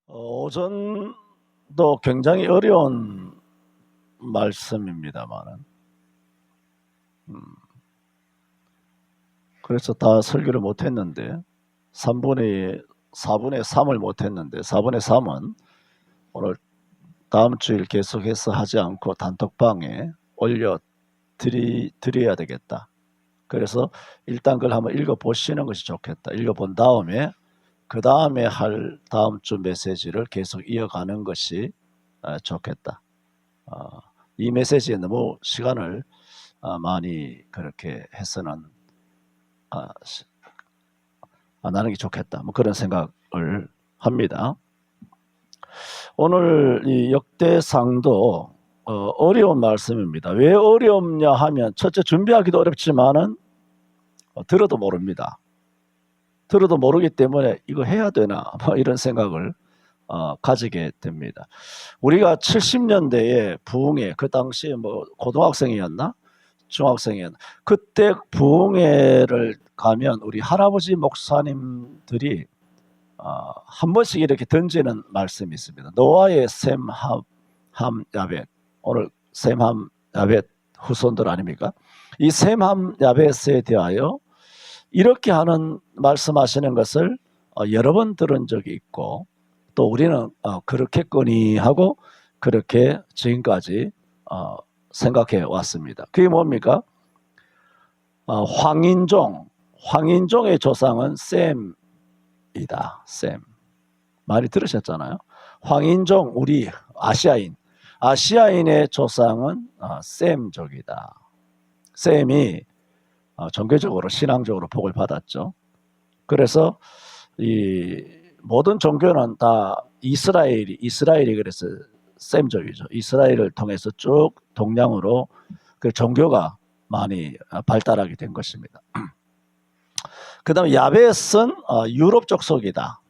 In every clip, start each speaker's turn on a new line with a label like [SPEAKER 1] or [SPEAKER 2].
[SPEAKER 1] 오전도 굉장히 어려운 말씀입니다만은, 그래서 다 설교를 못했는데, 4분의 3을 못했는데, 4분의 3은 오늘 다음 주일 계속해서 하지 않고 단톡방에 올려드려야 되겠다. 그래서 일단 그걸 한번 읽어보시는 것이 좋겠다. 읽어본 다음에 그 다음에 할 다음 주 메시지를 계속 이어가는 것이 좋겠다. 이 메시지에 너무 시간을 많이 그렇게 해서는 안 하는 게 좋겠다. 뭐 그런 생각을 합니다. 오늘 이 역대상도 어려운 말씀입니다. 왜 어렵냐 하면 첫째 준비하기도 어렵지만은 들어도 모릅니다. 들어도 모르기 때문에 이거 해야 되나 뭐 이런 생각을 가지게 됩니다. 우리가 70년대에 부흥회, 그 당시에 뭐 고등학생이었나 중학생이었나, 그때 부흥회를 가면 우리 할아버지 목사님들이 한 번씩 이렇게 던지는 말씀이 있습니다. 노아의 셈, 함, 야벳. 오늘 셈, 함, 야벳 후손들 아닙니까? 이 셈, 함, 야벳에 대하여 이렇게 하는 말씀하시는 것을 여러 번 들은 적이 있고, 또 우리는 그렇겠거니 하고 그렇게 지금까지 생각해 왔습니다. 그게 뭡니까? 황인종의 조상은 셈이다. 셈. 많이 들으셨잖아요. 황인종, 우리 아시아인의 조상은 셈족이다. 셈이 종교적으로 신앙적으로 복을 받았죠. 그래서 이 모든 종교는 다 이스라엘이 그래서 셈족이죠. 이스라엘을 통해서 쭉 동양으로 그 종교가 많이 발달하게 된 것입니다. 그 다음에 야벳은 유럽 족속이다.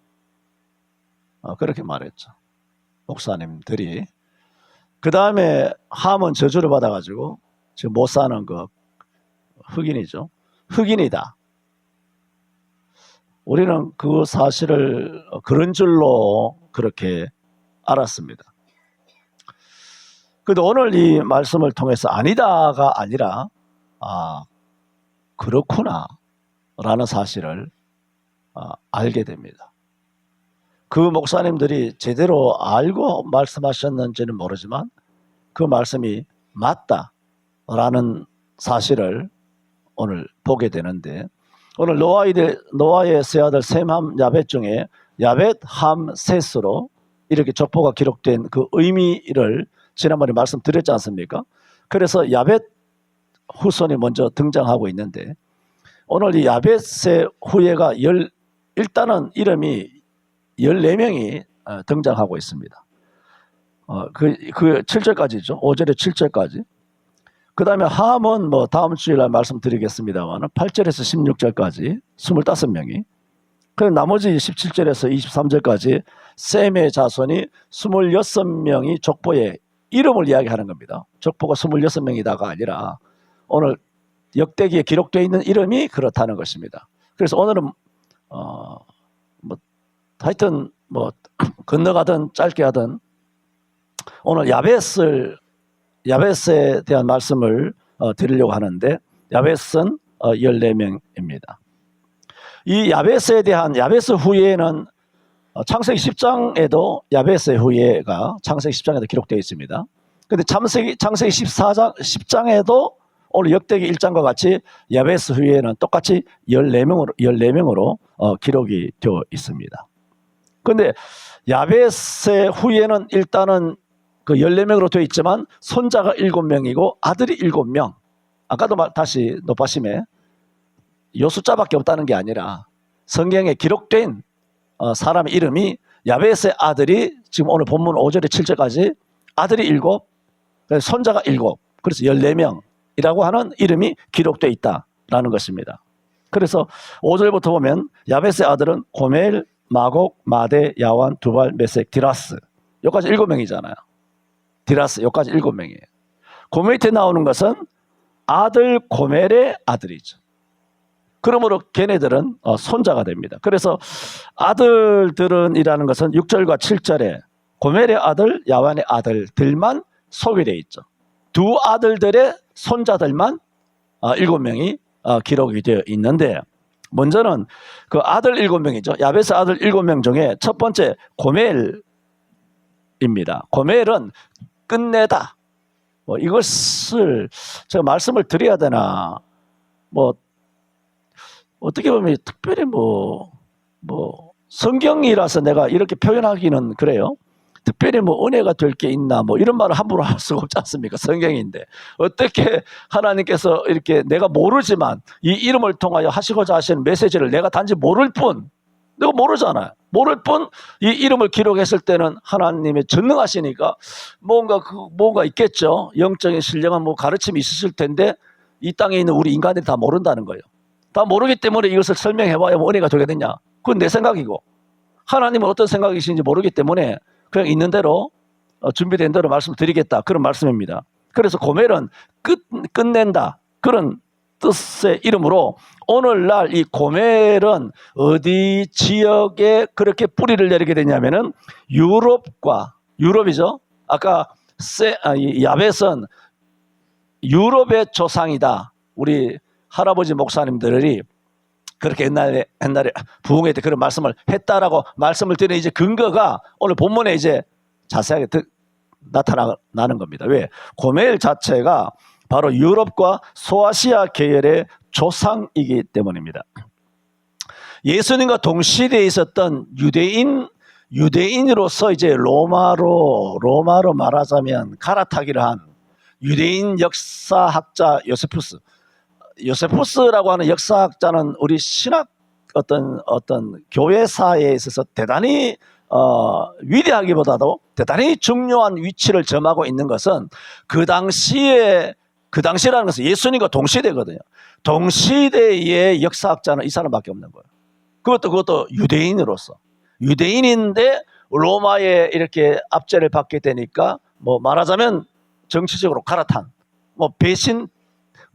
[SPEAKER 1] 그렇게 말했죠. 목사님들이. 그 다음에 함은 저주를 받아가지고 지금 못 사는 그 흑인이죠. 흑인이다. 우리는 그 사실을 그런 줄로 그렇게 알았습니다. 그런데 오늘 이 말씀을 통해서 아니다가 아니라 그렇구나 라는 사실을 알게 됩니다. 그 목사님들이 제대로 알고 말씀하셨는지는 모르지만 그 말씀이 맞다라는 사실을 오늘 보게 되는데, 오늘 노아의 세 아들 셈, 함, 야벳 중에 야벳, 함, 셋으로 이렇게 족보가 기록된 그 의미를 지난번에 말씀드렸지 않습니까? 그래서 야벳 후손이 먼저 등장하고 있는데, 오늘 이 야벳의 후예가 일단은 이름이 14명이 등장하고 있습니다. 그 7절까지죠. 5절에 7절까지. 그 다음에 함은 뭐 다음 주일날 말씀드리겠습니다만 8절에서 16절까지 25명이. 그리고 나머지 17절에서 23절까지 셈의 자손이 26명이 족보에 이름을 이야기하는 겁니다. 족보가 26명이다가 아니라 오늘 역대기에 기록되어 있는 이름이 그렇다는 것입니다. 그래서 오늘은 하여튼 건너가든 짧게 하든 오늘 야벳에 대한 말씀을 드리려고 하는데, 야벳은 14명입니다. 이 야벳의 후예는 창세기 10장에도 야벳의 후예가 창세기 10장에도 기록되어 있습니다. 그런데 창세기 10장에도 오늘 역대기 1장과 같이 야벳의 후예는 똑같이 14명으로 기록이 되어 있습니다. 그런데 야벳의 후예는 일단은 그 14명으로 되어 있지만 손자가 7명이고 아들이 7명. 아까도 다시 높아심에 요 숫자밖에 없다는 게 아니라 성경에 기록된 사람의 이름이 야벳의 아들이 지금 오늘 본문 5절에 7절까지 아들이 7, 손자가 7, 그래서 14명이라고 하는 이름이 기록되어 있다라는 것입니다. 그래서 5절부터 보면 야벳의 아들은 고멜, 마곡, 마대, 야완, 두발, 메색, 디라스. 여기까지 7명이잖아요. 디라스 여기까지 7명이에요. 그 밑에 나오는 것은 아들 고멜의 아들이죠. 그러므로 걔네들은 손자가 됩니다. 그래서 아들들은 이라는 것은 6절과 7절에 고멜의 아들, 야완의 아들들만 소개되어 있죠. 두 아들들의 손자들만 7명이 기록이 되어 있는데, 먼저는 그 아들 7명이죠. 야베스 아들 7명 중에 첫 번째 고멜입니다. 고멜은 끝내다. 이것을 제가 말씀을 드려야 되나, 어떻게 보면 특별히 성경이라서 내가 이렇게 표현하기는 그래요. 특별히 은혜가 될 게 있나 이런 말을 함부로 할 수가 없지 않습니까? 성경인데 어떻게 하나님께서 이렇게 내가 모르지만 이 이름을 통하여 하시고자 하시는 메시지를 내가 단지 모를 뿐, 내가 모르잖아요. 모를 뿐 이 이름을 기록했을 때는 하나님의 전능하시니까 뭔가 있겠죠. 영적인 신령한 가르침이 있으실 텐데 이 땅에 있는 우리 인간들이 다 모른다는 거예요. 다 모르기 때문에 이것을 설명해봐야 은혜가 되겠느냐? 그건 내 생각이고, 하나님은 어떤 생각이신지 모르기 때문에 그냥 있는 대로 준비된 대로 말씀드리겠다, 그런 말씀입니다. 그래서 고멜은 끝낸다, 그런 뜻의 이름으로 오늘날 이 고멜은 어디 지역에 그렇게 뿌리를 내리게 되냐면은 유럽이죠. 아까 야벳은 유럽의 조상이다. 우리 할아버지 목사님들이 그렇게 옛날에 부흥회 때 그런 말씀을 했다라고 말씀을 드리는 이제 근거가 오늘 본문에 이제 자세하게 나타나는 겁니다. 왜? 고멜 자체가 바로 유럽과 소아시아 계열의 조상이기 때문입니다. 예수님과 동시대에 있었던 유대인으로서 이제 로마로 말하자면 갈아타기를 한 유대인 역사학자 요세푸스라고 하는 역사학자는 우리 신학 어떤 교회사에 있어서 대단히 위대하기보다도 대단히 중요한 위치를 점하고 있는 것은 그 당시라는 것은 예수님과 동시대거든요. 동시대의 역사학자는 이 사람밖에 없는 거예요. 그것도 유대인으로서, 유대인인데 로마에 이렇게 압제를 받게 되니까 말하자면 정치적으로 갈아탄, 배신,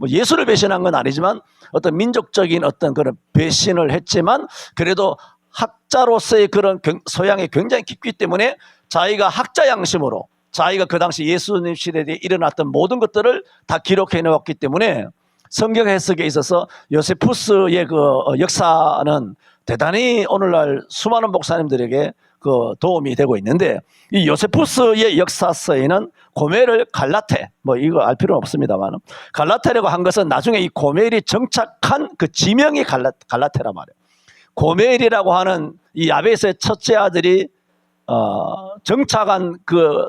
[SPEAKER 1] 예수를 배신한 건 아니지만 어떤 민족적인 어떤 그런 배신을 했지만 그래도 학자로서의 그런 소양이 굉장히 깊기 때문에 자기가 학자 양심으로 자기가 그 당시 예수님 시대에 일어났던 모든 것들을 다 기록해 놓았기 때문에 성경 해석에 있어서 요세푸스의 그 역사는 대단히 오늘날 수많은 목사님들에게 그 도움이 되고 있는데, 이 요세푸스의 역사서에는 고멜을 갈라테, 이거 알 필요는 없습니다만 갈라테라고 한 것은 나중에 이 고멜이 정착한 그 지명이 갈라테란 말이에요. 고멜이라고 하는 이 야벳의 첫째 아들이 정착한 그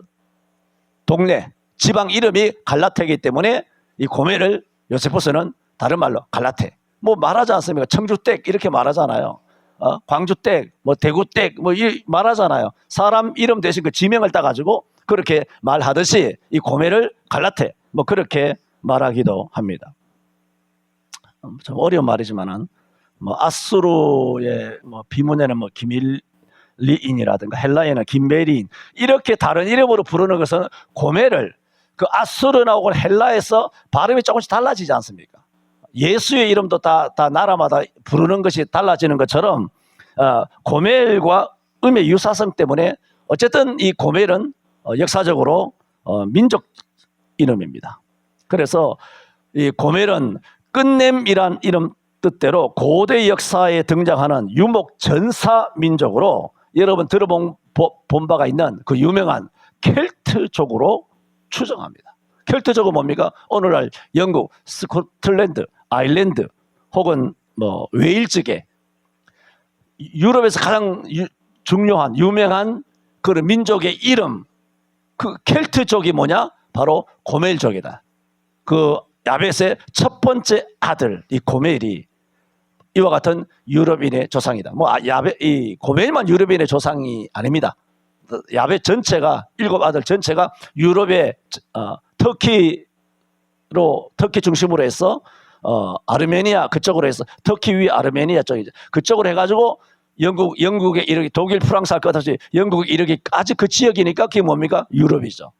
[SPEAKER 1] 동네 지방 이름이 갈라테이기 때문에 이 고멜을 요세푸스는 다른 말로 갈라테, 말하지 않습니까? 청주댁 이렇게 말하잖아요. 광주댁, 대구댁 이 말하잖아요. 사람 이름 대신 그 지명을 따가지고 그렇게 말하듯이 이 고멜을 갈라테 그렇게 말하기도 합니다. 좀 어려운 말이지만은 아수르의 비문에는 기밀리인이라든가 헬라에는 김메리인 이렇게 다른 이름으로 부르는 것은 고멜을 그 아수르하고 헬라에서 발음이 조금씩 달라지지 않습니까? 예수의 이름도 다 나라마다 부르는 것이 달라지는 것처럼 고멜과 음의 유사성 때문에 어쨌든 이 고멜은 역사적으로 민족 이름입니다. 그래서 이 고멜은 끝냄이란 이름 뜻대로 고대 역사에 등장하는 유목 전사 민족으로 여러분 들어본 바가 있는 그 유명한 켈트족으로 추정합니다. 켈트족은 뭡니까? 오늘날 영국, 스코틀랜드, 아일랜드 혹은 웨일즈계 유럽에서 가장 중요한 유명한 그런 민족의 이름, 그 켈트족이 뭐냐? 바로 고멜족이다. 그 야벳의 첫 번째 아들 이 고멜이 이와 같은 유럽인의 조상이다. 이 고멜만 유럽인의 조상이 아닙니다. 야벳 전체가 7 아들 전체가 유럽의 터키 중심으로 해서 아르메니아 그쪽으로 해서 터키 위 아르메니아 쪽이죠. 그쪽으로 해가지고 영국에 이르기 독일 프랑스 할 것 같이 영국에 이르기까지 그 지역이니까 그게 뭡니까? 유럽이죠.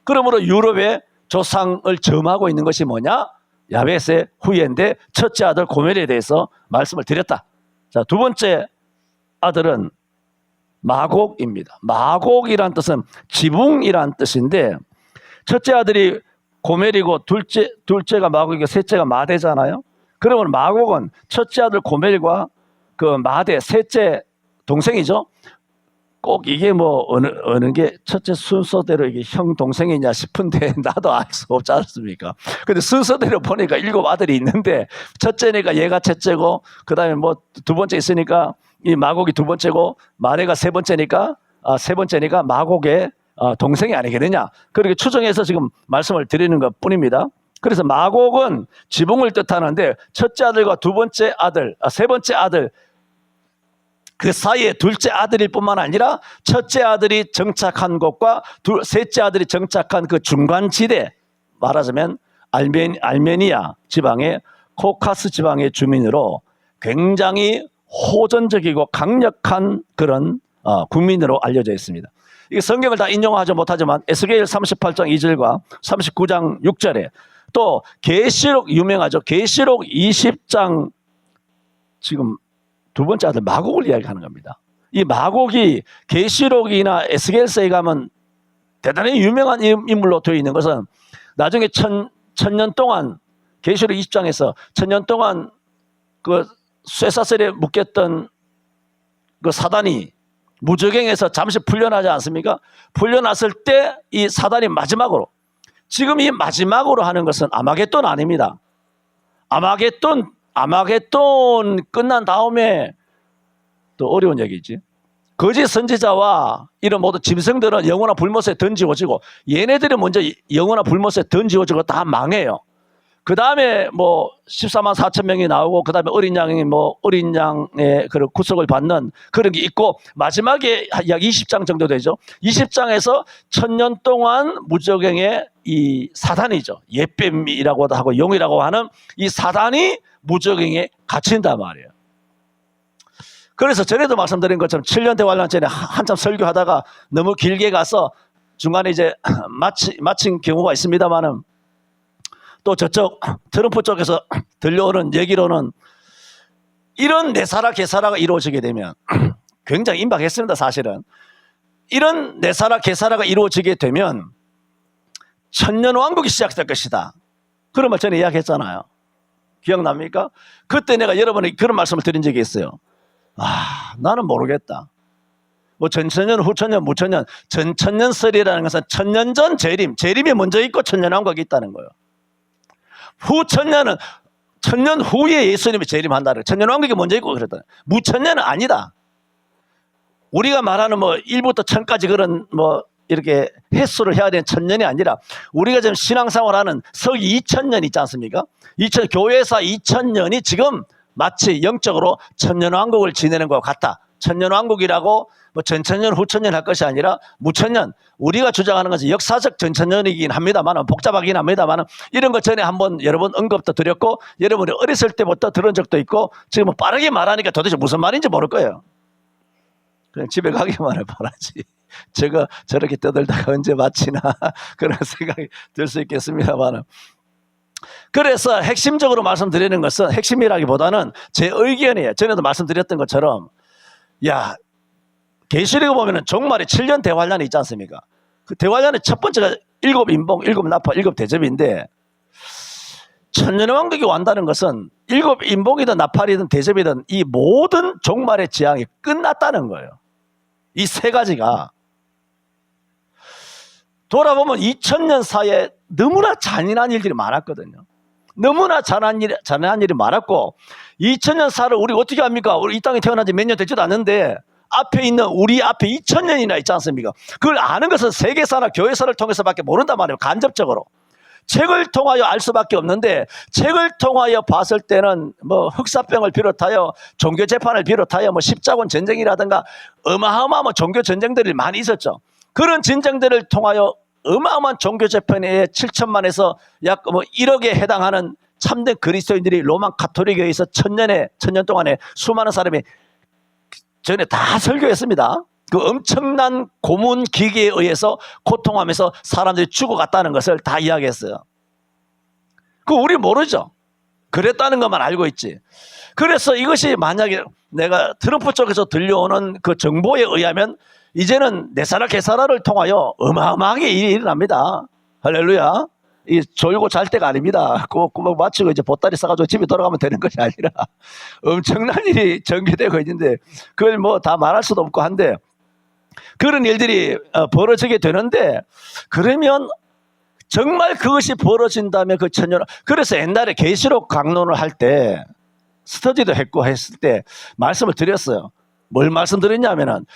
[SPEAKER 1] 그러므로 유럽의 조상을 점하고 있는 것이 뭐냐? 야베스의 후예인데 첫째 아들 고멜에 대해서 말씀을 드렸다. 자, 두 번째 아들은 마곡입니다. 마곡이란 뜻은 지붕이란 뜻인데 첫째 아들이 고멜이고 둘째가 마곡이고 셋째가 마대잖아요. 그러면 마곡은 첫째 아들 고멜과 그 마대 셋째 동생이죠. 꼭 이게 뭐 어느 게 첫째 순서대로 이게 형 동생이냐 싶은데 나도 알 수 없지 않습니까? 근데 순서대로 보니까 7 아들이 있는데 첫째니까 얘가 첫째고 그다음에 뭐 두 번째 있으니까 이 마곡이 두 번째고 마대가 세 번째니까 마곡의 동생이 아니겠느냐. 그렇게 추정해서 지금 말씀을 드리는 것 뿐입니다. 그래서 마곡은 지붕을 뜻하는데 첫째 아들과 두 번째 아들, 세 번째 아들 그 사이에 둘째 아들일 뿐만 아니라 첫째 아들이 정착한 곳과 셋째 아들이 정착한 그 중간지대, 말하자면 알메니아 지방의 코카스 지방의 주민으로 굉장히 호전적이고 강력한 그런 국민으로 알려져 있습니다. 이 성경을 다 인용하지 못하지만 에스겔 38장 2절과 39장 6절에 또 계시록 유명하죠. 계시록 20장 지금 두 번째 아들 마곡을 이야기하는 겁니다. 이 마곡이 계시록이나 에스겔서에 가면 대단히 유명한 인물로 되어 있는 것은 나중에 천년 동안 계시록 20장에서 천년 동안 그 쇠사슬에 묶였던 그 사단이 무저갱에서 잠시 풀려나지 않습니까? 풀려났을 때 이 사단이 마지막으로, 지금 이 마지막으로 하는 것은 아마겟돈 아닙니다. 아마겟돈 끝난 다음에 또 어려운 얘기지. 거짓 선지자와 이런 모든 짐승들은 영원한 불못에 던지워지고 얘네들이 먼저 영원한 불못에 던지워지고 다 망해요. 그 다음에 뭐 14만 4천 명이 나오고 그 다음에 어린 양의 그런 구속을 받는 그런 게 있고 마지막에 약 20장 정도 되죠. 20장에서 1000년 동안 무저갱의 이 사단이죠. 옛뱀이라고도 하고 용이라고 하는 이 사단이 무저갱에 갇힌단 말이에요. 그래서 전에도 말씀드린 것처럼 7년 대환란 전에 한참 설교하다가 너무 길게 가서 중간에 이제 마친 경우가 있습니다만은 또 저쪽 트럼프 쪽에서 들려오는 얘기로는 이런 내사라 개사라가 이루어지게 되면 굉장히 임박했습니다. 사실은 이런 내사라 개사라가 이루어지게 되면 천년왕국이 시작될 것이다. 그런 말 전에 이야기했잖아요. 기억납니까? 그때 내가 여러분에게 그런 말씀을 드린 적이 있어요. 나는 모르겠다. 뭐 전천년, 후천년, 무천년, 전천년설이라는 것은 천년 전 재림이 먼저 있고 천년왕국이 있다는 거예요. 후천년은 천년 후에 예수님이 재림한다는, 천년왕국이 먼저 있고 그랬다. 무천년은 아니다. 우리가 말하는 뭐 1부터 1000까지 그런 뭐 이렇게 횟수를 해야 되는 천년이 아니라 우리가 지금 신앙생활하는 서기 2000년 있지 않습니까? 교회사 2000년이 지금 마치 영적으로 천년왕국을 지내는 것 같다. 천년왕국이라고 뭐 전천년, 후천년 할 것이 아니라 무천년. 우리가 주장하는 것은 역사적 전천년이긴 합니다만, 복잡하긴 합니다만, 이런 것 전에 한번 여러 번 언급도 드렸고, 여러분이 어렸을 때부터 들은 적도 있고, 지금 빠르게 말하니까 도대체 무슨 말인지 모를 거예요. 그냥 집에 가기만 해봐라지. 제가 저렇게 떠들다가 언제 마치나 그런 생각이 들 수 있겠습니다만. 그래서 핵심적으로 말씀드리는 것은, 핵심이라기보다는 제 의견이에요. 전에도 말씀드렸던 것처럼, 계시록에 보면은 종말에 7년 대환란이 있지 않습니까? 그 대환란의 첫 번째가 7 인봉, 7 나파, 7 대접인데, 천년왕국이 완다는 것은 7 인봉이든 나팔이든 대접이든 이 모든 종말의 재앙이 끝났다는 거예요. 이 세 가지가. 돌아보면 2000년 사이에 너무나 잔인한 일들이 많았거든요. 너무나 잔인한 일이 많았고, 2000년 사를 우리가 어떻게 합니까? 우리 이 땅에 태어난 지 몇 년 되지도 않는데 앞에 있는 우리 앞에 2000년이나 있지 않습니까? 그걸 아는 것은 세계사나 교회사를 통해서밖에 모른단 말이에요. 간접적으로. 책을 통하여 알 수밖에 없는데, 책을 통하여 봤을 때는 뭐 흑사병을 비롯하여 종교재판을 비롯하여 뭐 십자군 전쟁이라든가 어마어마한 종교 전쟁들이 많이 있었죠. 그런 전쟁들을 통하여 어마어마한 종교재판에 7천만에서 약 뭐 1억에 해당하는 참된 그리스도인들이 로마 가톨릭에 의해서 천년 동안에 수많은 사람이 전에 다 설교했습니다. 그 엄청난 고문 기계에 의해서 고통하면서 사람들이 죽어갔다는 것을 다 이야기했어요. 그거 우리 모르죠. 그랬다는 것만 알고 있지. 그래서 이것이 만약에 내가 트럼프 쪽에서 들려오는 그 정보에 의하면 이제는 내사라 개사라를 통하여 어마어마하게 일이 일어납니다. 할렐루야. 이 졸고 잘 때가 아닙니다. 구멍 맞추고 이제 보따리 싸가지고 집에 돌아가면 되는 것이 아니라 엄청난 일이 전개되고 있는데 그걸 뭐 다 말할 수도 없고 한데 그런 일들이 벌어지게 되는데 그러면 정말 그것이 벌어진다면 그 천년 그래서 옛날에 계시록 강론을 할 때 스터디도 했고 했을 때 말씀을 드렸어요. 뭘 말씀드렸냐면은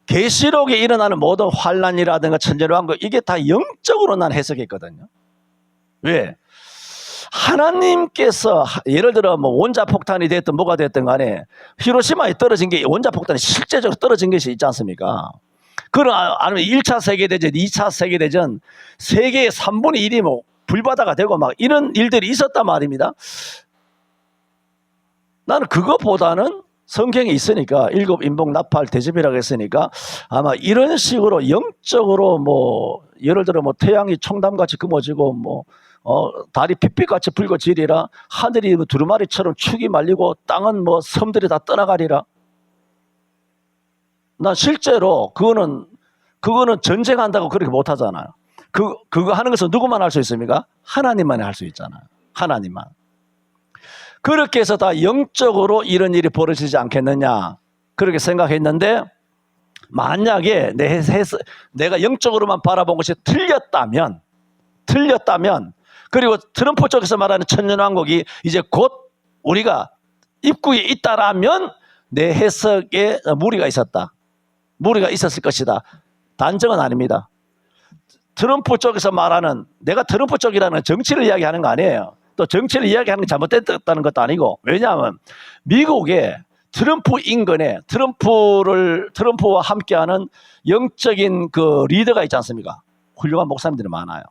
[SPEAKER 1] 계시록에 일어나는 모든 환란이라든가 천년왕국 이게 다 영적으로 난 해석했거든요. 왜? 하나님께서 예를 들어 뭐 원자폭탄이 됐든 뭐가 됐든 간에 히로시마에 떨어진 게 원자폭탄이 실제적으로 떨어진 것이 있지 않습니까? 그런 아니면 1차 세계대전, 2차 세계대전 세계의 3분의 1이 뭐 불바다가 되고 막 이런 일들이 있었단 말입니다. 나는 그것보다는 성경에 있으니까 일곱 인복 나팔 대접이라고 했으니까 아마 이런 식으로 영적으로 뭐 예를 들어 뭐 태양이 총담같이 금어지고 뭐 달이 핏빛같이 붉어지리라 하늘이 두루마리처럼 축이 말리고 땅은 뭐 섬들이 다 떠나가리라. 난 실제로 그거는 전쟁한다고 그렇게 못하잖아요. 그거 하는 것은 누구만 할 수 있습니까? 하나님만이 할 수 있잖아요. 하나님만. 그렇게 해서 다 영적으로 이런 일이 벌어지지 않겠느냐 그렇게 생각했는데 만약에 내가 영적으로만 바라본 것이 틀렸다면 그리고 트럼프 쪽에서 말하는 천년왕국이 이제 곧 우리가 입구에 있다라면 내 해석에 무리가 있었을 것이다. 단정은 아닙니다. 트럼프 쪽에서 말하는 내가 트럼프 쪽이라는 정치를 이야기하는 거 아니에요. 또 정치를 이야기하는 게 잘못됐다는 것도 아니고 왜냐하면 미국의 트럼프 인근에 트럼프와 함께하는 영적인 그 리더가 있지 않습니까? 훌륭한 목사님들이 많아요.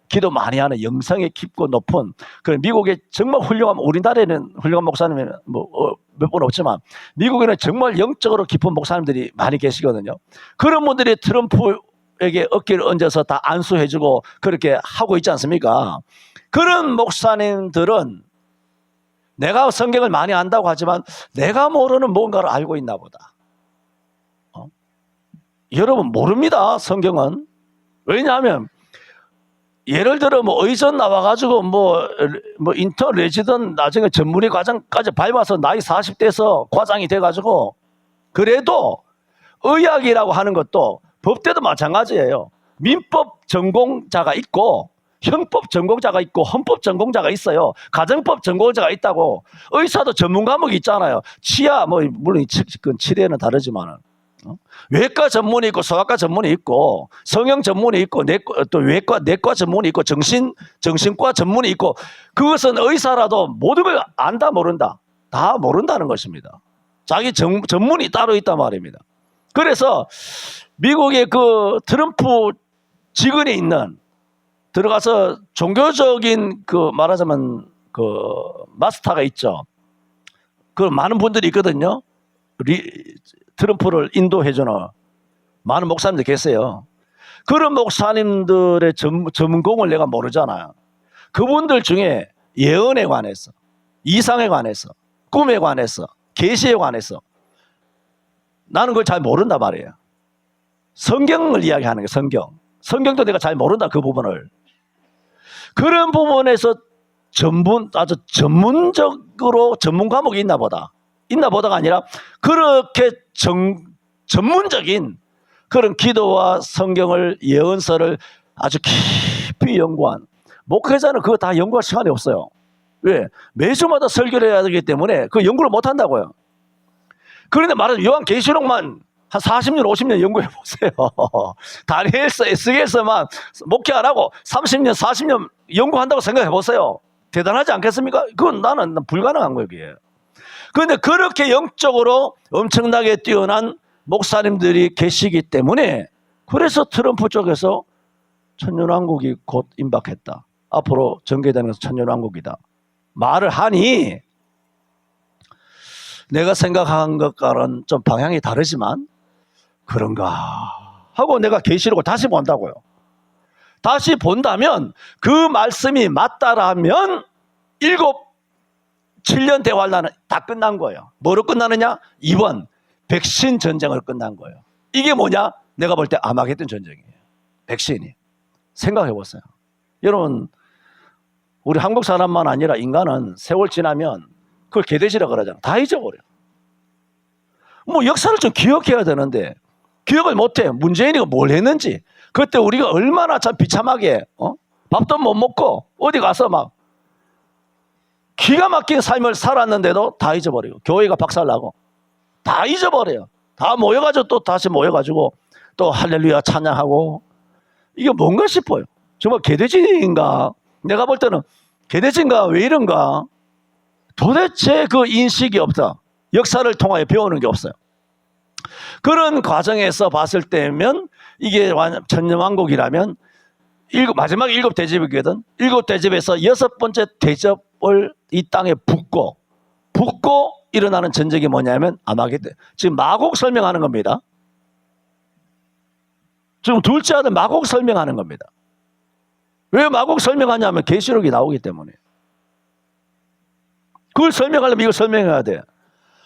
[SPEAKER 1] 기도 많이 하는 영성이 깊고 높은 그 미국의 정말 훌륭한 우리나라에는 훌륭한 목사님이 뭐 몇 분 없지만 미국에는 정말 영적으로 깊은 목사님들이 많이 계시거든요. 그런 분들이 트럼프에게 어깨를 얹어서 다 안수해주고 그렇게 하고 있지 않습니까? 그런 목사님들은 내가 성경을 많이 안다고 하지만 내가 모르는 뭔가를 알고 있나 보다. 여러분 모릅니다. 성경은. 왜냐하면 예를 들어 뭐 의전 나와가지고 뭐 인턴 레지던 나중에 전문의 과정까지 밟아서 나이 40대에서 과장이 돼가지고 그래도 의학이라고 하는 것도 법대도 마찬가지예요. 민법 전공자가 있고 형법 전공자가 있고 헌법 전공자가 있어요. 가정법 전공자가 있다고. 의사도 전문 과목이 있잖아요. 치아 뭐 물론 치대는 다르지만은 외과 전문이 있고 소아과 전문이 있고 성형 전문이 있고 또 내과 전문이 있고 정신과 전문이 있고 그것은 의사라도 모든 걸 안다 모른다 다 모른다는 것입니다. 자기 전문이 따로 있단 말입니다. 그래서 미국의 그 트럼프 직원이 있는 들어가서 종교적인 그 말하자면 그 마스터가 있죠. 그 많은 분들이 있거든요. 트럼프를 인도해주는 많은 목사님들 계세요. 그런 목사님들의 전공을 내가 모르잖아요. 그분들 중에 예언에 관해서, 이상에 관해서, 꿈에 관해서, 계시에 관해서 나는 그걸 잘 모른단 말이에요. 성경을 이야기하는 거예요. 성경도 내가 잘 모른다 그 부분을. 그런 부분에서 아주 전문적으로 전문 과목이 있나 보다가 아니라 그렇게 전문적인 그런 기도와 성경을 예언서를 아주 깊이 연구한 목회자는 그거 다 연구할 시간이 없어요. 왜? 매주마다 설교를 해야 되기 때문에 그 연구를 못 한다고요. 그런데 말하자면 요한계시록만 한 40년, 50년 연구해 보세요. 다니엘서, 에스겔서만 목회 안 하고 30년, 40년 연구한다고 생각해 보세요. 대단하지 않겠습니까? 그건 나는 불가능한 거예요. 그런데 그렇게 영적으로 엄청나게 뛰어난 목사님들이 계시기 때문에 그래서 트럼프 쪽에서 천년왕국이 곧 임박했다. 앞으로 전개되는 것은 천년왕국이다. 말을 하니 내가 생각한 것과는 좀 방향이 다르지만 그런가 하고 내가 계시록을 다시 본다고요. 다시 본다면 그 말씀이 맞다라면 7년 대환란은 다 끝난 거예요. 뭐로 끝나느냐? 2번 백신 전쟁으로 끝난 거예요. 이게 뭐냐? 내가 볼 때 아마겟돈 전쟁이에요. 백신이. 생각해 보세요. 여러분, 우리 한국 사람만 아니라 인간은 세월 지나면 그걸 개돼지라 그러잖아. 다 잊어버려. 뭐 역사를 좀 기억해야 되는데 기억을 못해. 문재인이가 뭘 했는지. 그때 우리가 얼마나 참 비참하게 밥도 못 먹고 어디 가서 막 기가 막힌 삶을 살았는데도 다 잊어버리고 교회가 박살나고 다 잊어버려요. 다 모여가지고 또 다시 모여가지고 또 할렐루야 찬양하고 이게 뭔가 싶어요. 정말 개돼지인가? 내가 볼 때는 개돼지인가? 왜 이런가? 도대체 그 인식이 없다. 역사를 통하여 배우는 게 없어요. 그런 과정에서 봤을 때면 이게 천년왕국이라면 마지막 7대접이거든. 7대접에서 6번째 대접을 이 땅에 붓고 일어나는 전쟁이 뭐냐면 아마겟돈. 지금 마곡 설명하는 겁니다. 지금 둘째 아들 마곡 설명하는 겁니다. 왜 마곡 설명하냐면 계시록이 나오기 때문에. 그걸 설명하려면 이걸 설명해야 돼.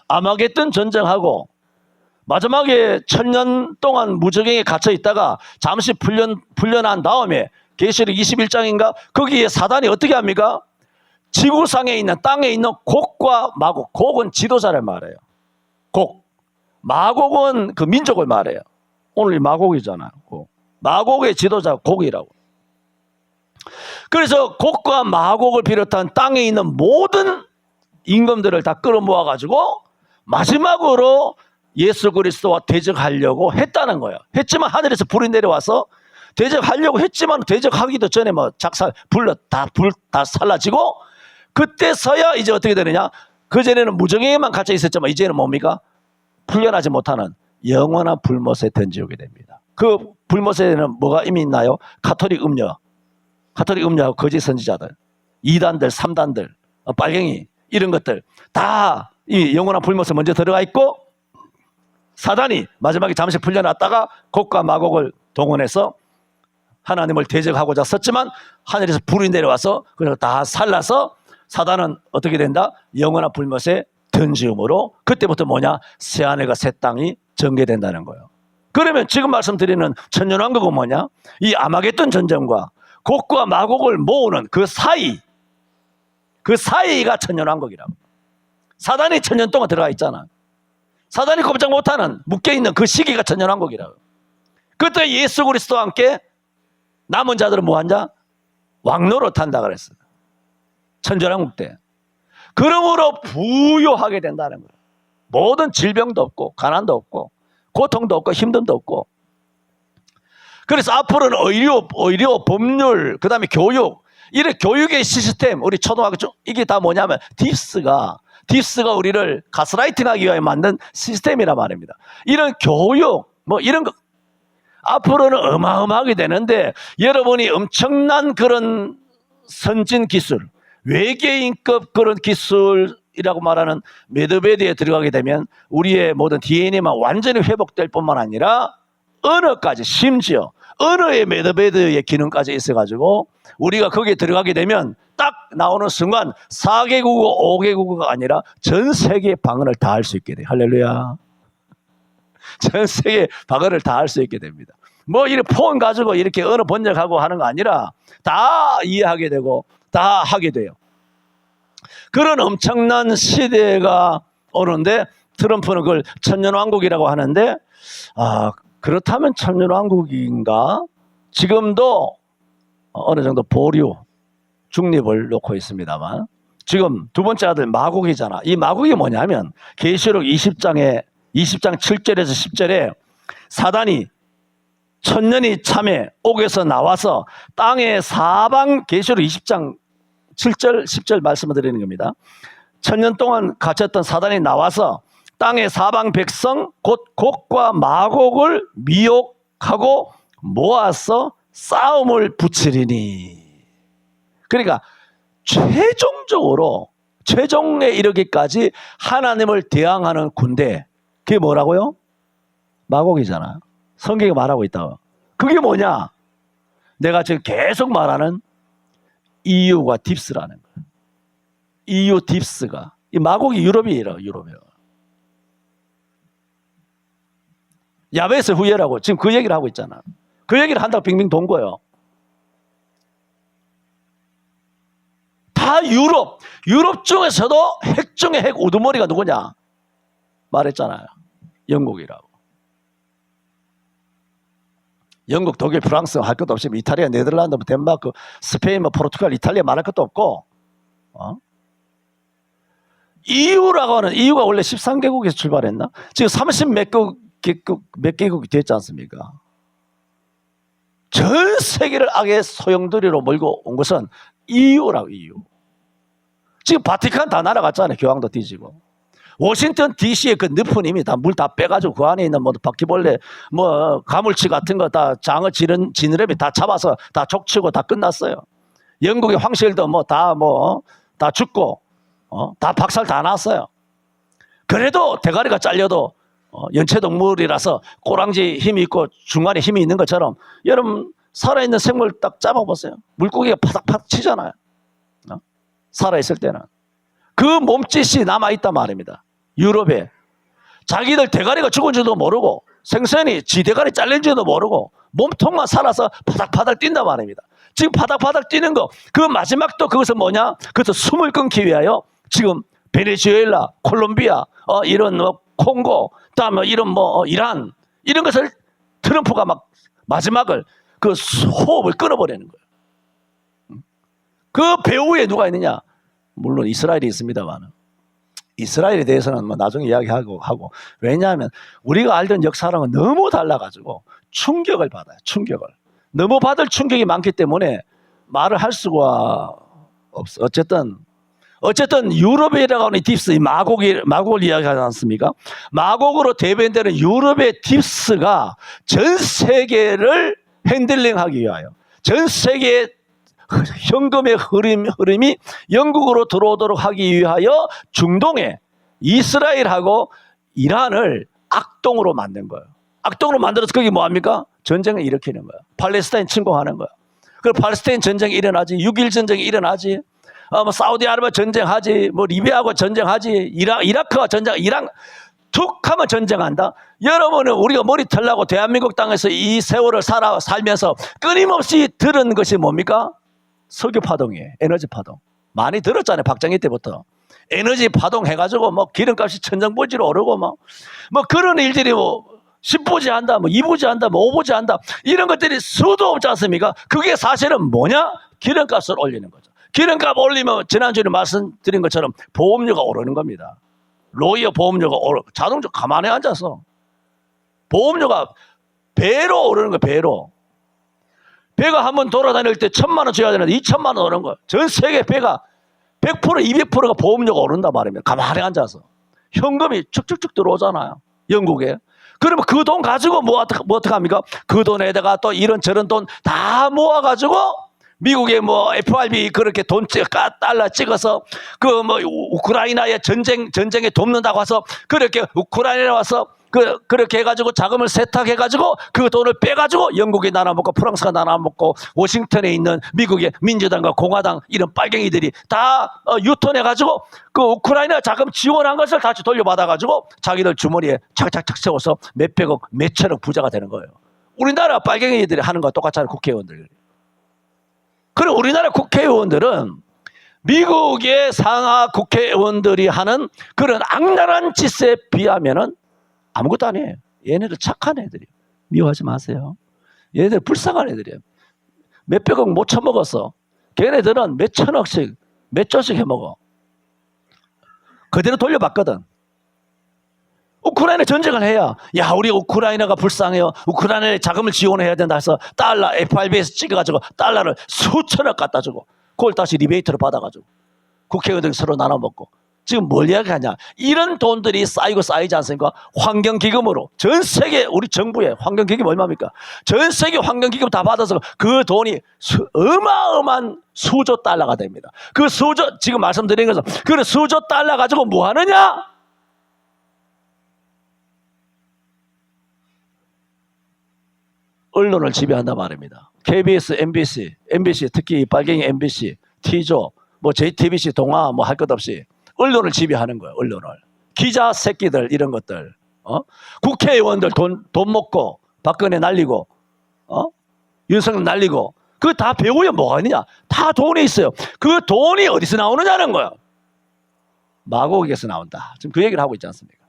[SPEAKER 1] 아마겟돈 전쟁하고 마지막에 1000년 동안 무저갱에 갇혀 있다가 잠시 풀려난 다음에 계시록 21장인가 거기에 사단이 어떻게 합니까? 지구상에 있는 땅에 있는 곡과 마곡. 곡은 지도자를 말해요. 곡. 마곡은 그 민족을 말해요. 오늘 마곡이잖아요. 곡. 마곡의 지도자 곡이라고. 그래서 곡과 마곡을 비롯한 땅에 있는 모든 임금들을 다 끌어모아 가지고 마지막으로 예수 그리스도와 대적하려고 했다는 거예요. 했지만 하늘에서 불이 내려와서 대적하려고 했지만 대적하기도 전에 뭐 불 다 살라지고 그때서야 이제 어떻게 되느냐? 그전에는 무정에만 갇혀 있었지만 이제는 뭡니까? 풀려나지 못하는 영원한 불못에 던지오게 됩니다. 그 불못에는 뭐가 이미 있나요? 가톨릭 음녀하고 거짓 선지자들, 2단들, 3단들, 빨갱이 이런 것들 다 이 영원한 불못에 먼저 들어가 있고 사단이 마지막에 잠시 풀려났다가 곡과 마곡을 동원해서 하나님을 대적하고자 썼지만 하늘에서 불이 내려와서 그걸 다 살라서 사단은 어떻게 된다? 영원한 불못에 던지음으로 그때부터 뭐냐? 새하늘과 새 땅이 전개된다는 거예요. 그러면 지금 말씀드리는 천년왕국은 뭐냐? 이 아마겟돈 전쟁과 곡과 마곡을 모으는 그 사이가 천년왕국이라고. 사단이 천년 동안 들어가 있잖아. 사단이 꼼짝 못하는 묶여있는 그 시기가 천년왕국이라고. 그때 예수 그리스도와 함께 남은 자들은 뭐한 자? 왕노릇 한다 그랬어요. 천년왕국 때. 그러므로 부유하게 된다는 거예요. 모든 질병도 없고 가난도 없고 고통도 없고 힘듦도 없고. 그래서 앞으로는 의료, 법률, 그 다음에 교육, 이런 교육의 시스템, 우리 초등학교 이게 다 뭐냐면 딥스가 우리를 가스라이팅하기 위해 만든 시스템이란 말입니다. 이런 교육, 뭐 이런 거 앞으로는 어마어마하게 되는데 여러분이 엄청난 그런 선진 기술, 외계인급 그런 기술이라고 말하는 메드베드에 들어가게 되면 우리의 모든 DNA만 완전히 회복될 뿐만 아니라 언어까지 심지어 언어의 메드베드의 기능까지 있어가지고 우리가 거기에 들어가게 되면 딱 나오는 순간 4개국어, 5개국어가 아니라 전 세계 방언을 다 할 수 있게 돼요. 할렐루야. 전 세계 방언을 다 할 수 있게 됩니다. 뭐 이렇게 폰 가지고 이렇게 언어 번역하고 하는 거 아니라 다 이해하게 되고 다 하게 돼요. 그런 엄청난 시대가 오는데 트럼프는 그걸 천년왕국이라고 하는데 그렇다면 천년왕국인가? 지금도 어느 정도 보류 중립을 놓고 있습니다만 지금 두 번째 아들 마곡이잖아. 이 마곡이 뭐냐면 계시록 20장 7절에서 10절에 사단이 천년이 참에 옥에서 나와서 땅의 사방 계시록 20장 7절 10절 말씀을 드리는 겁니다. 천년 동안 갇혔던 사단이 나와서 땅의 사방 백성 곧 곡과 마곡을 미혹하고 모아서 싸움을 붙이리니. 그러니까 최종에 이르기까지 하나님을 대항하는 군대. 그게 뭐라고요? 마곡이잖아. 성경이 말하고 있다. 그게 뭐냐? 내가 지금 계속 말하는 EU가 딥스라는 거예요. EU 딥스가. 이 마곡이 유럽이에요. 유럽이에요. 야베스 후예라고 지금 그 얘기를 하고 있잖아. 그 얘기를 한다고 빙빙 돈 거예요. 다 유럽 중에서도 핵 중에 핵 우두머리가 누구냐 말했잖아요. 영국이라고. 영국, 독일, 프랑스 할 것도 없이 이탈리아, 네덜란드, 덴마크, 스페인, 포르투갈, 이탈리아 말할 것도 없고, EU라고 하는, EU가 원래 13개국에서 출발했나? 지금 30 몇 개국이 됐지 않습니까? 전 세계를 악의 소용돌이로 몰고 온 것은 EU라고, EU. 지금 바티칸 다 날아갔잖아요. 교황도 뒤지고. 워싱턴 DC의 그 늪은 이미 다 물 다 빼가지고 그 안에 있는 뭐 바퀴벌레, 뭐 가물치 같은 거 다 장어 지느러미 다 잡아서 다 족치고 다 끝났어요. 영국의 황실도 다 죽고, 다 박살 다 났어요. 그래도 대가리가 잘려도 연체동물이라서 꼬랑지 힘이 있고 중간에 힘이 있는 것처럼 여러분 살아있는 생물 딱 잡아보세요. 물고기가 파닥파닥 치잖아요. 살아있을 때는. 그 몸짓이 남아있단 말입니다. 유럽에. 자기들 대가리가 죽은 줄도 모르고 생선이 지 대가리 잘린 줄도 모르고 몸통만 살아서 파닥파닥 뛴단 말입니다. 지금 파닥파닥 뛰는 거 그 마지막도 그것은 뭐냐? 그것은 숨을 끊기 위하여 지금 베네수엘라, 콜롬비아, 이런 콩고, 다음에 이런 이란 이런 것을 트럼프가 막 마지막을 그 호흡을 끊어버리는 거예요. 그 배후에 누가 있느냐? 물론 이스라엘이 있습니다만 이스라엘에 대해서는 나중에 이야기하고 왜냐하면 우리가 알던 역사랑은 너무 달라가지고 충격을 받아요. 충격을. 너무 받을 충격이 많기 때문에 말을 할 수가 없어. 어쨌든 유럽이라고 하는 딥스, 마곡을 이야기하지 않습니까? 마곡으로 대변되는 유럽의 딥스가 전 세계를 핸들링하기 위하여 전 세계의 현금의 흐름이 영국으로 들어오도록 하기 위하여 중동에 이스라엘하고 이란을 악동으로 만든 거예요. 악동으로 만들어서 그게 뭐합니까? 전쟁을 일으키는 거예요. 팔레스타인 침공하는 거예요. 그리고 팔레스타인 전쟁이 일어나지, 6.1 전쟁이 일어나지, 사우디아라비아 전쟁하지, 리비아하고 전쟁하지, 이라크와 전쟁, 이란 툭 하면 전쟁한다. 여러분은 우리가 머리 털라고 대한민국 땅에서 이 세월을 살면서 끊임없이 들은 것이 뭡니까? 석유 파동이에요. 에너지 파동. 많이 들었잖아요. 박정희 때부터. 에너지 파동 해가지고 기름값이 천정부지로 오르고 그런 일들이 10부지 한다, 2부지 한다, 5부지 한다. 이런 것들이 수도 없지 않습니까? 그게 사실은 뭐냐? 기름값을 올리는 거죠. 기름값 올리면 지난주에 말씀드린 것처럼 보험료가 오르는 겁니다. 로이어 보험료가 자동차 가만히 앉아서 보험료가 배로 오르는 거예요. 배로. 배가 한번 돌아다닐 때 1,000만 원 줘야 되는데 2,000만 원 오른 거예요. 전 세계 배가 100%, 200%가 보험료가 오른단 말입니다. 가만히 앉아서. 현금이 쭉쭉쭉 들어오잖아요. 영국에. 그러면 그 돈 가지고 어떻게 합니까? 그 돈에다가 또 이런 저런 돈 다 모아가지고 미국의 FRB 그렇게 달러 찍어서 우크라이나의 전쟁에 돕는다고 해서 그렇게 우크라이나에 와서 그렇게 해가지고 자금을 세탁해가지고 그 돈을 빼가지고 영국이 나눠먹고 프랑스가 나눠먹고 워싱턴에 있는 미국의 민주당과 공화당 이런 빨갱이들이 다 유턴해가지고 그 우크라이나 자금 지원한 것을 다시 돌려받아가지고 자기들 주머니에 착착착 세워서 몇백억, 몇천억 부자가 되는 거예요. 우리나라 빨갱이들이 하는 거와 똑같잖아요. 국회의원들. 그리고 우리나라 국회의원들은 미국의 상하 국회의원들이 하는 그런 악랄한 짓에 비하면은 아무것도 아니에요. 얘네들 착한 애들이에요. 미워하지 마세요. 얘네들 불쌍한 애들이에요. 몇백억 못 처먹었어. 걔네들은 몇천억씩, 몇 조씩 해먹어. 그대로 돌려받거든. 우크라이나 전쟁을 해야 우리 우크라이나가 불쌍해요. 우크라이나에 자금을 지원해야 된다 해서 달러 FRB에서 찍어가지고 달러를 수천억 갖다 주고 그걸 다시 리베이트로 받아가지고 국회의원들이 서로 나눠먹고 지금 뭘 이야기하냐. 이런 돈들이 쌓이지 않습니까? 환경기금으로 전 세계 우리 정부의 환경기금 얼마입니까? 전 세계 환경기금 다 받아서 그 돈이 어마어마한 수조 달러가 됩니다. 그 수조 지금 말씀드린 것은 그 수조 달러 가지고 뭐 하느냐? 언론을 지배한단 말입니다. KBS, MBC 특히 빨갱이 MBC, T조 뭐 JTBC, 동아 뭐 할 것 없이 언론을 지배하는 거예요. 언론을. 기자 새끼들 이런 것들. 국회의원들 돈 먹고 박근혜 날리고 윤석열 날리고 그거 다 배우면 뭐가 있느냐. 다 돈이 있어요. 그 돈이 어디서 나오느냐는 거예요. 마곡에서 나온다. 지금 그 얘기를 하고 있지 않습니까?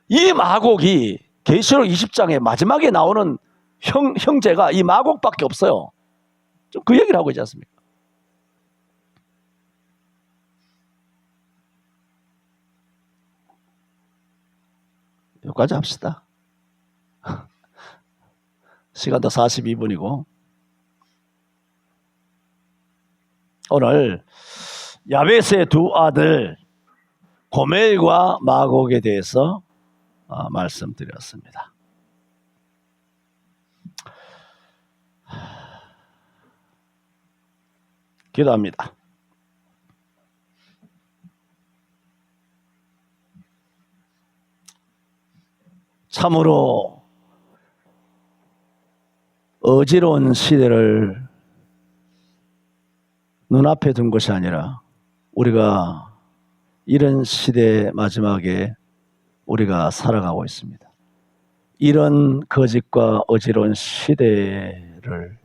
[SPEAKER 1] 이 마곡이 계시록 20장의 마지막에 나오는 형제가 이 마곡밖에 없어요. 좀 그 얘기를 하고 있지 않습니까? 여기까지 합시다. 시간도 42분이고 오늘 야베스의 두 아들 고멜과 마곡에 대해서 말씀드렸습니다. 기도합니다. 참으로 어지러운 시대를 눈앞에 둔 것이 아니라 우리가 이런 시대의 마지막에 우리가 살아가고 있습니다. 이런 거짓과 어지러운 시대를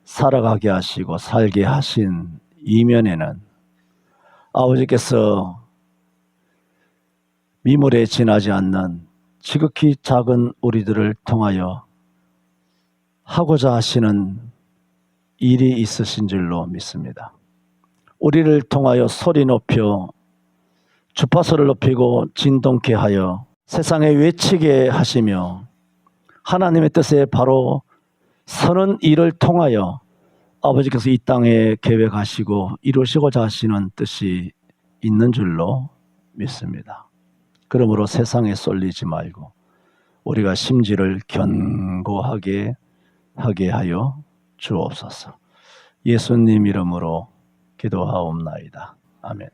[SPEAKER 1] 살아가게 하시고 살게 하신 이면에는 아버지께서 미물에 지나지 않는 지극히 작은 우리들을 통하여 하고자 하시는 일이 있으신 줄로 믿습니다. 우리를 통하여 소리 높여 주파수를 높이고 진동케 하여 세상에 외치게 하시며 하나님의 뜻에 바로 서는 일을 통하여 아버지께서 이 땅에 계획하시고 이루시고자 하시는 뜻이 있는 줄로 믿습니다. 그러므로 세상에 쏠리지 말고 우리가 심지를 견고하게 하게 하여 주옵소서. 예수님 이름으로 기도하옵나이다. 아멘.